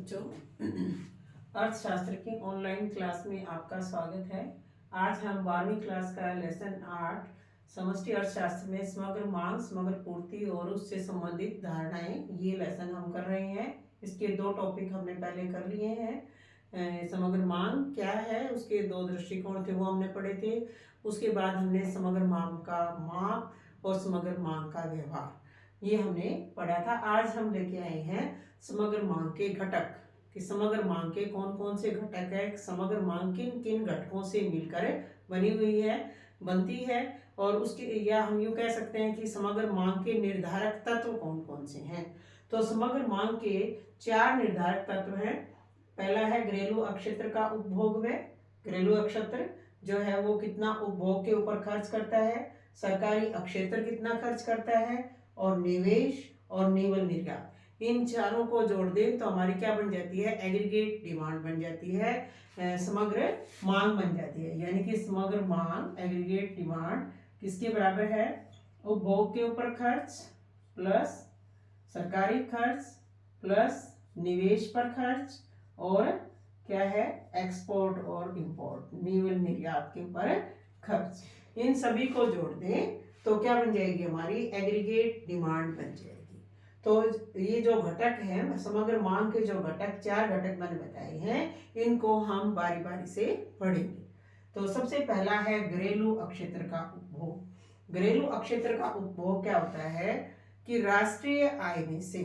बच्चों, अर्थशास्त्र की ऑनलाइन क्लास में आपका स्वागत है। आज हम 12वीं क्लास का लेसन 8 समष्टि अर्थशास्त्र में समग्र मांग, समग्र पूर्ति और उससे संबंधित धारणाएं, ये लेसन हम कर रहे हैं। इसके दो टॉपिक हमने पहले कर लिए हैं। समग्र मांग क्या है, उसके दो दृष्टिकोण थे, वो हमने पढ़े थे। उसके बाद हमने समग्र मांग का माप और समग्र मांग का व्यवहार, ये हमने पढ़ा था। आज हम लेके आए हैं समग्र मांग के घटक, कि समग्र मांग के कौन कौन से घटक है, समग्र मांग किन किन घटकों से मिलकर बनी हुई है, बनती है, और उसके या हम यूँ कह सकते हैं कि समग्र मांग के निर्धारक तत्व कौन कौन से हैं। तो समग्र मांग के 4 निर्धारक तत्व हैं। पहला है घरेलू अक्षेत्र का उपभोग व्यय। घरेलू अक्षेत्र जो है वो कितना उपभोग के ऊपर खर्च करता है, सरकारी अक्षेत्र कितना खर्च करता है, और निवेश और निवल निर्यात, इन चारों को जोड़ दें तो हमारी क्या बन जाती है, एग्रीगेट डिमांड बन जाती है, समग्र मांग बन जाती है। यानी कि समग्र मांग, एग्रीगेट डिमांड किसके बराबर है, उपभोग के ऊपर खर्च प्लस सरकारी खर्च प्लस निवेश पर खर्च और क्या है, एक्सपोर्ट और इंपोर्ट, निवल निर्यात के ऊपर खर्च। इन सभी को जोड़ दें तो क्या बन जाएगी, हमारी एग्रीगेट डिमांड बन जाएगी। तो ये जो घटक है, समग्र मांग के जो घटक, 4 घटक मैंने बताए हैं, इनको हम बारी बारी से पढ़ेंगे। तो सबसे पहला है घरेलू अक्षेत्र का उपभोग। घरेलू अक्षेत्र का उपभोग क्या होता है कि राष्ट्रीय आय में से,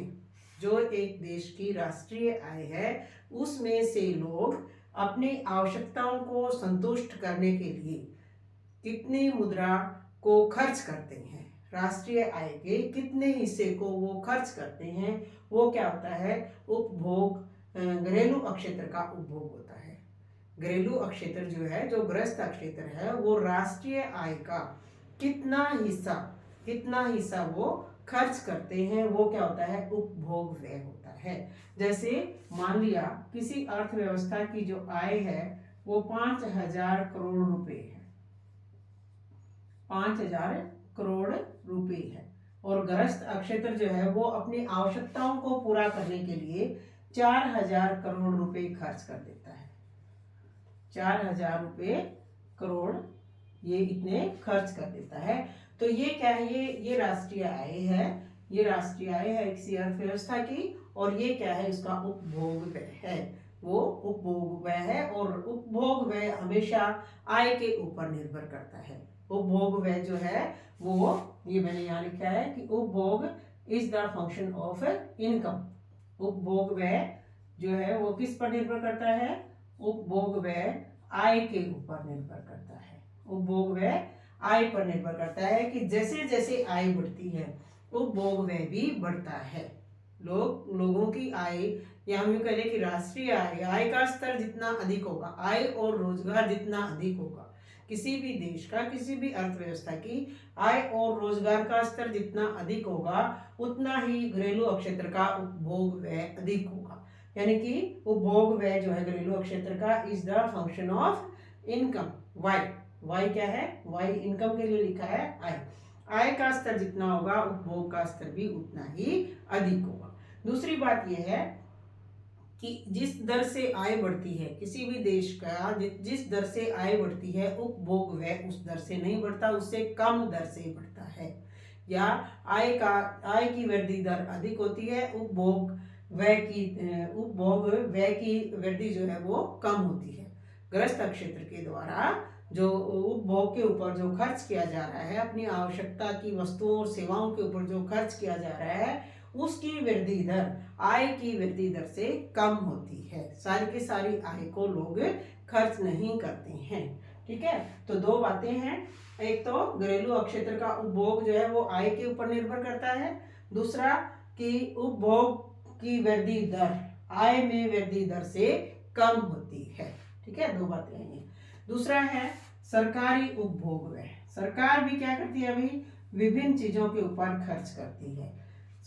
जो एक देश की राष्ट्रीय आय है, उसमें से लोग अपनी आवश्यकताओं को संतुष्ट करने के लिए कितनी मुद्रा को खर्च करते हैं, राष्ट्रीय आय के कितने हिस्से को वो खर्च करते हैं, वो क्या होता है, उपभोग, घरेलू अक्षेत्र का उपभोग होता है। घरेलू अक्षेत्र जो है, जो गृहस्थ अक्षेत्र है, वो राष्ट्रीय आय का कितना हिस्सा वो खर्च करते हैं, वो क्या होता है, उपभोग व्यय होता है। जैसे मान लिया किसी अर्थव्यवस्था की जो आय है वो 5,000 करोड़ रुपए है, 5,000 करोड़ रुपए है, और गृहस्थ अक्षेत्र जो है वो अपनी आवश्यकताओं को पूरा करने के लिए 4,000 करोड़ रुपए खर्च कर देता है। 4,000 रुपए करोड़ ये इतने खर्च कर देता है। तो ये क्या है, ये राष्ट्रीय आय है, ये राष्ट्रीय आय है किसी अर्थव्यवस्था की, और ये क्या है, इसका उपभोग व्यय है, वो उपभोग व्यय है। और उपभोग व्यय हमेशा आय के ऊपर निर्भर करता है। उपभोग व्यय जो है वो, ये मैंने यहाँ लिखा है कि उपभोग is the function of income. उपभोग व्यय जो है वो किस पर निर्भर करता है, उपभोग व्यय आय के ऊपर निर्भर करता है। उपभोग व्यय आय पर निर्भर करता है कि जैसे जैसे आय बढ़ती है उपभोग व्यय भी बढ़ता है। लोगों की आय, या हम यूँ कह लें कि राष्ट्रीय आय का स्तर जितना अधिक होगा, आय और रोजगार जितना अधिक होगा, किसी भी देश का, किसी भी अर्थव्यवस्था की आय और रोजगार का स्तर जितना अधिक होगा, उतना ही घरेलू अक्षेत्र का उपभोग व्यय अधिक होगा। यानी कि उपभोग व्यय जो है घरेलू अक्षेत्र का is the function of income, Y क्या है, वाई इनकम के लिए लिखा है आय। आय का स्तर जितना होगा उपभोग का स्तर भी उतना ही अधिक होगा। दूसरी बात यह है कि जिस दर से आय बढ़ती है, किसी भी देश का जिस दर से आय बढ़ती है, उपभोग व्यय उस दर से नहीं बढ़ता, उससे कम दर से बढ़ता है। या आय की वृद्धि दर अधिक होती है, उपभोग व्यय की वृद्धि जो है वो कम होती है। गृहस्थ क्षेत्र के द्वारा जो उपभोग के ऊपर जो खर्च किया जा रहा है, अपनी आवश्यकता की वस्तुओं और सेवाओं के ऊपर जो खर्च किया जा रहा है, उसकी वृद्धि दर आय की वृद्धि दर से कम होती है। सारी की सारी आय को लोग खर्च नहीं करते हैं। ठीक है, तो दो बातें हैं, एक तो घरेलू अक्षेत्र का उपभोग जो है वो आय के ऊपर निर्भर करता है, दूसरा कि उपभोग की वृद्धि दर आय में वृद्धि दर से कम होती है। ठीक है, दो बातें हैं। दूसरा है सरकारी उपभोग व्यय। सरकार भी क्या करती है, अभी विभिन्न चीजों के ऊपर खर्च करती है।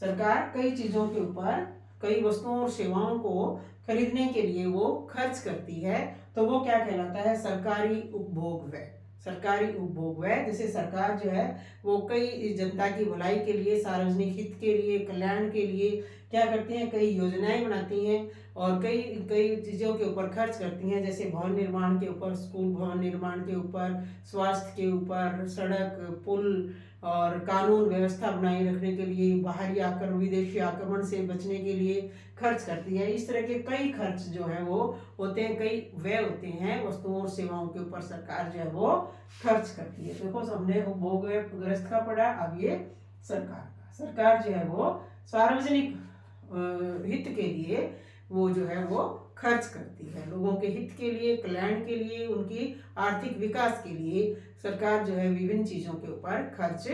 सरकार कई चीजों के ऊपर, कई वस्तुओं और सेवाओं को खरीदने के लिए वो खर्च करती है, तो वो क्या कहलाता है, सरकारी उपभोग व्यय। सरकारी उपभोग व्यय, जैसे सरकार जो है वो कई जनता की भलाई के लिए, सार्वजनिक हित के लिए, कल्याण के लिए क्या करती हैं, कई योजनाएं बनाती हैं और कई कई चीज़ों के ऊपर खर्च करती हैं, जैसे भवन निर्माण के ऊपर, स्कूल भवन निर्माण के ऊपर, स्वास्थ्य के ऊपर, सड़क पुल और कानून व्यवस्था बनाए रखने के लिए, बाहरी आक्रमण, विदेशी आक्रमण से बचने के लिए खर्च करती है। इस तरह के कई खर्च जो है वो होते हैं, कई व्यय होते हैं वस्तुओं और सेवाओं के ऊपर सरकार जो है वो खर्च करती है। देखो हमने उपभोग ग्रस्त का पढ़ा, अब ये सरकार का। सरकार जो है वो सार्वजनिक हित के लिए वो जो है वो खर्च करती है, लोगों के हित के लिए, कल्याण के लिए, उनकी आर्थिक विकास के लिए सरकार जो है विभिन्न चीजों के ऊपर खर्च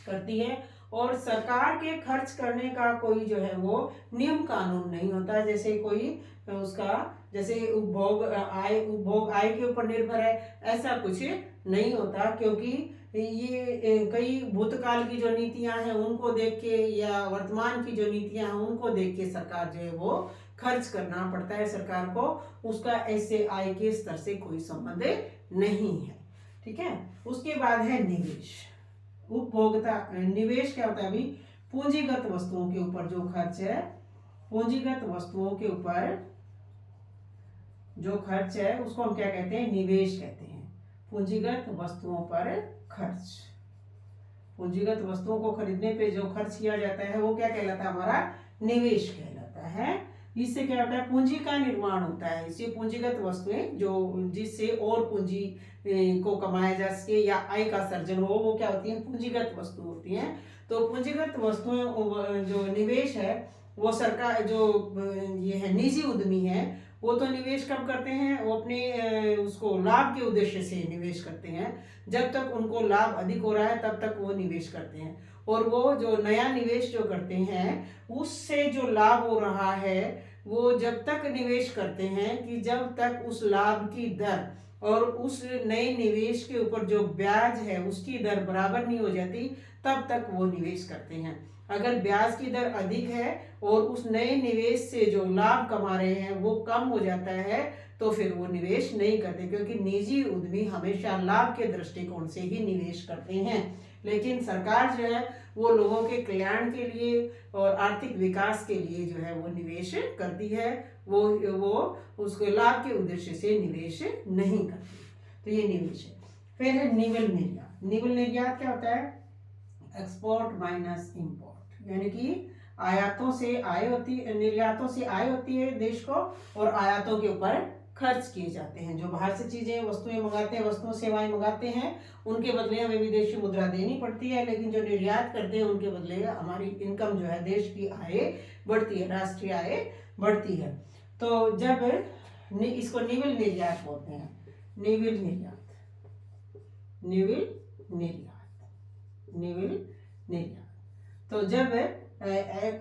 करती है। और सरकार के खर्च करने का कोई जो है वो नियम कानून नहीं होता, जैसे कोई उसका जैसे उपभोग आय के ऊपर निर्भर है, ऐसा कुछ नहीं होता, क्योंकि ये कई भूतकाल की जो नीतियां हैं उनको देख के या वर्तमान की जो नीतियां हैं उनको देख के सरकार जो है वो खर्च करना पड़ता है। सरकार को उसका ऐसे आय के स्तर से कोई संबंध नहीं है, ठीक है। उसके बाद है निवेश। उपभोक्ता निवेश क्या होता है, अभी पूंजीगत वस्तुओं के ऊपर जो खर्च है, पूंजीगत वस्तुओं के ऊपर जो खर्च है उसको हम क्या कहते हैं, निवेश कहते हैं। पूंजीगत वस्तुओं पर खर्च, पूंजीगत वस्तुओं को खरीदने पे जो खर्च किया जाता है वो क्या कहलाता है, हमारा निवेश कहलाता है। इससे क्या होता है, पूंजी का निर्माण होता है। इससे पूंजीगत वस्तुएं जो जिससे और पूंजी को कमाया जा सके या आय का सर्जन हो, वो क्या होती है, पूंजीगत वस्तु होती हैं। तो पूंजीगत वस्तुएं जो निवेश है वो सरकार जो ये है निजी उद्यमी है वो तो निवेश कब करते हैं, वो अपने उसको लाभ के उद्देश्य से निवेश करते हैं। जब तक उनको लाभ अधिक हो रहा है तब तक वो निवेश करते हैं, और वो जो नया निवेश जो करते हैं उससे जो लाभ हो रहा है वो जब तक निवेश करते हैं कि जब तक उस लाभ की दर और उस नए निवेश के ऊपर जो ब्याज है उसकी दर बराबर नहीं हो जाती, तब तक वो निवेश करते हैं। अगर ब्याज की दर अधिक है और उस नए निवेश से जो लाभ कमा रहे हैं वो कम हो जाता है तो फिर वो निवेश नहीं करते, क्योंकि निजी उद्यमी हमेशा लाभ के दृष्टिकोण से ही निवेश करते हैं। लेकिन सरकार जो है वो लोगों के कल्याण के लिए और आर्थिक विकास के लिए जो है वो निवेश करती है, वो उसके लाभ के उद्देश्य से निवेश नहीं करती। तो ये निवेश है। फिर है निवल निर्यात। निवल निर्यात क्या होता है, एक्सपोर्ट माइनस इंपोर्ट, यानी कि आयातों से आय होती, निर्यातों से आय होती है देश को और आयातों के ऊपर खर्च किए जाते हैं। जो बाहर से चीजें वस्तुएं मंगाते हैं, वस्तुओं सेवाएं मंगाते हैं, उनके बदले हमें विदेशी मुद्रा देनी पड़ती है, लेकिन जो निर्यात करते हैं उनके बदले हमारी इनकम जो है, देश की आय बढ़ती है, राष्ट्रीय आय बढ़ती है। तो जब इसको निवल निर्यात बोलते हैं, निवल निर्यात, निवल निर्यात, निवल निर्यात। तो जब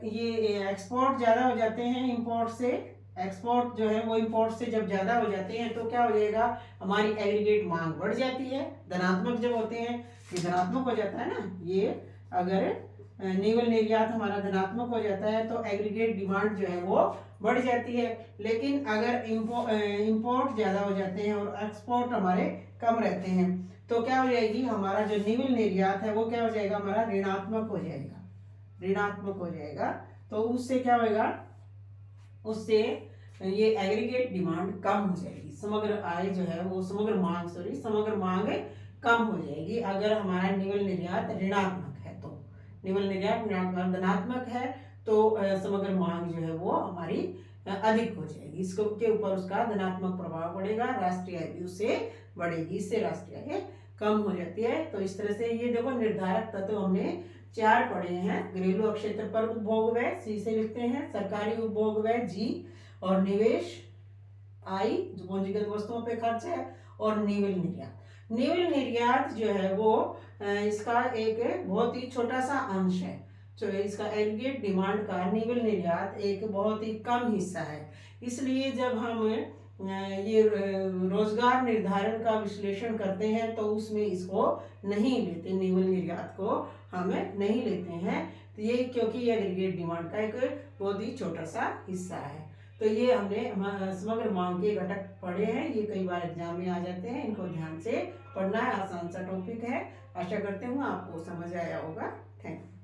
ये एक्सपोर्ट ज्यादा हो जाते हैं इंपोर्ट से, एक्सपोर्ट जो है वो इंपोर्ट से जब ज्यादा हो जाते हैं तो क्या हो जाएगा, हमारी एग्रीगेट मांग बढ़ जाती है। धनात्मक जब होते हैं, ये धनात्मक हो जाता है ना, ये अगर निवल निर्यात हमारा धनात्मक हो जाता है तो एग्रीगेट डिमांड जो है वो बढ़ जाती है। लेकिन अगर इंपोर्ट ज्यादा हो जाते हैं और एक्सपोर्ट हमारे कम रहते हैं तो क्या हो जाएगी, हमारा जो निवल निर्यात है वो क्या हो जाएगा, हमारा ऋणात्मक हो जाएगा, ऋणात्मक हो जाएगा। तो उससे क्या होगा, उससे ये एग्रीगेट डिमांड कम हो जाएगी, समग्र आय जो है वो समग्र मांग कम हो जाएगी। अगर हमारा निवल निर्यात ऋणात्मक है तो, निवल निर्यात धनात्मक है तो समग्र मांग जो है वो हमारी अधिक हो जाएगी, इसको के ऊपर उसका धनात्मक प्रभाव पड़ेगा, राष्ट्रीय आय भी उससे बढ़ेगी, इससे राष्ट्रीय आय कम हो जाती है। तो इस तरह से ये देखो निर्धारक तत्व हमने 4 पढ़े हैं। घरेलू क्षेत्र पर उपभोग व्यय सी से लिखते हैं, सरकारी उपभोग व्यय जी, और निवेश आई जो पूंजीगत वस्तुओं पे खर्च है, और निवल निर्यात। निवल निर्यात जो है वो इसका एक बहुत ही छोटा सा अंश है, तो इसका एग्रीगेट डिमांड का निवल निर्यात एक बहुत ही कम हिस्सा है। इसलिए जब हम ये रोजगार निर्धारण का विश्लेषण करते हैं तो उसमें इसको नहीं लेते, निवल निर्यात को हम नहीं लेते हैं, तो ये क्योंकि ये एग्रीगेट डिमांड का एक बहुत ही छोटा सा हिस्सा है। तो ये हमने समग्र मांग के घटक पढ़े हैं, ये कई बार एग्जाम में आ जाते हैं, इनको ध्यान से पढ़ना है, आसान सा टॉपिक है। आशा करते हूँ आपको समझ आया होगा। Thank you.